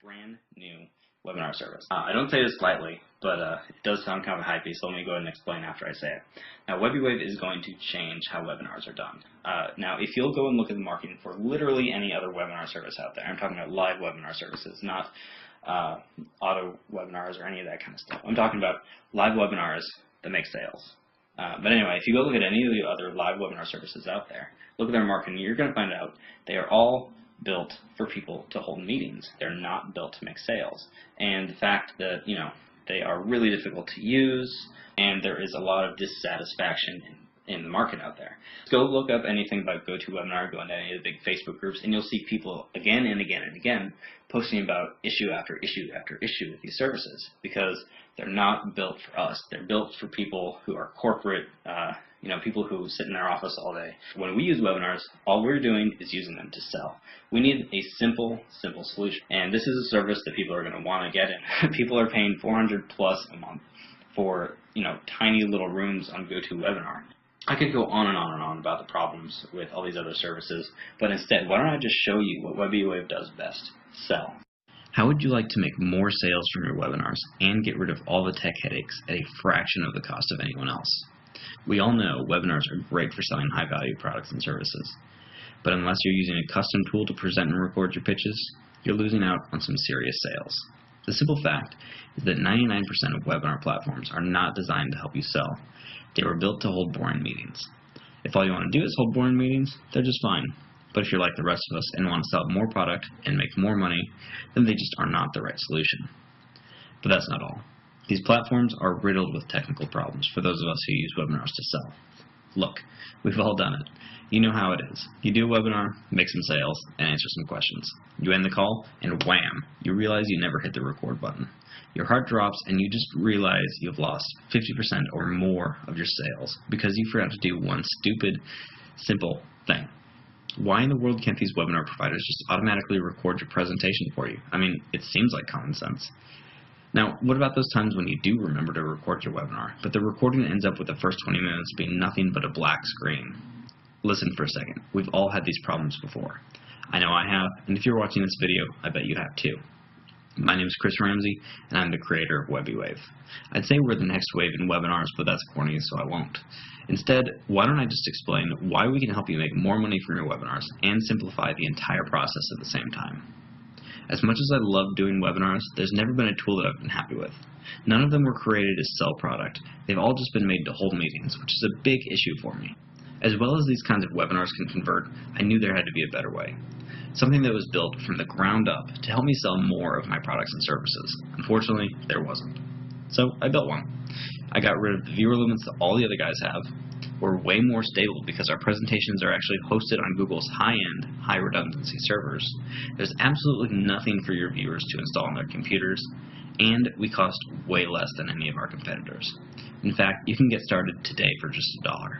brand new webinar service. I don't say this lightly, but it does sound kind of hypey, so let me go ahead and explain after I say it. Now, WebiWave is going to change how webinars are done. Now, if you'll go and look at the marketing for literally any other webinar service out there, I'm talking about live webinar services, not auto webinars or any of that kind of stuff. I'm talking about live webinars that make sales. But anyway, if you go look at any of the other live webinar services out there, look at their marketing, you're going to find out they are all built for people to hold meetings. They're not built to make sales. And the fact that, they are really difficult to use, and there is a lot of dissatisfaction in the market out there. Go look up anything about GoToWebinar, go into any of the big Facebook groups, and you'll see people again and again and again posting about issue after issue after issue with these services, because they're not built for us. They're built for people who are corporate, people who sit in their office all day. When we use webinars, all we're doing is using them to sell. We need a simple solution. And this is a service that people are going to want to get in. People are paying $400 plus a month for, tiny little rooms on GoToWebinar. I could go on and on and on about the problems with all these other services, but instead, why don't I just show you what WebiWave does best: sell. How would you like to make more sales from your webinars and get rid of all the tech headaches at a fraction of the cost of anyone else? We all know webinars are great for selling high-value products and services, but unless you're using a custom tool to present and record your pitches, you're losing out on some serious sales. The simple fact is that 99% of webinar platforms are not designed to help you sell. They were built to hold boring meetings. If all you want to do is hold boring meetings, they're just fine. But if you're like the rest of us and want to sell more product and make more money, then they just are not the right solution. But that's not all. These platforms are riddled with technical problems for those of us who use webinars to sell. Look, we've all done it. You know how it is. You do a webinar, make some sales, and answer some questions. You end the call, and wham, you realize you never hit the record button. Your heart drops, and you just realize you've lost 50% or more of your sales because you forgot to do one stupid, simple thing. Why in the world can't these webinar providers just automatically record your presentation for you? I mean, it seems like common sense. Now, what about those times when you do remember to record your webinar, but the recording ends up with the first 20 minutes being nothing but a black screen? Listen for a second. We've all had these problems before. I know I have, and if you're watching this video, I bet you have too. My name is Chris Ramsey, and I'm the creator of WebiWave. I'd say we're the next wave in webinars, but that's corny, so I won't. Instead, why don't I just explain why we can help you make more money from your webinars and simplify the entire process at the same time. As much as I love doing webinars, there's never been a tool that I've been happy with. None of them were created to sell product. They've all just been made to hold meetings, which is a big issue for me. As well as these kinds of webinars can convert, I knew there had to be a better way. Something that was built from the ground up to help me sell more of my products and services. Unfortunately, there wasn't. So I built one. I got rid of the viewer limits that all the other guys have. We're way more stable because our presentations are actually hosted on Google's high-end, high-redundancy servers. There's absolutely nothing for your viewers to install on their computers, and we cost way less than any of our competitors. In fact, you can get started today for just $1.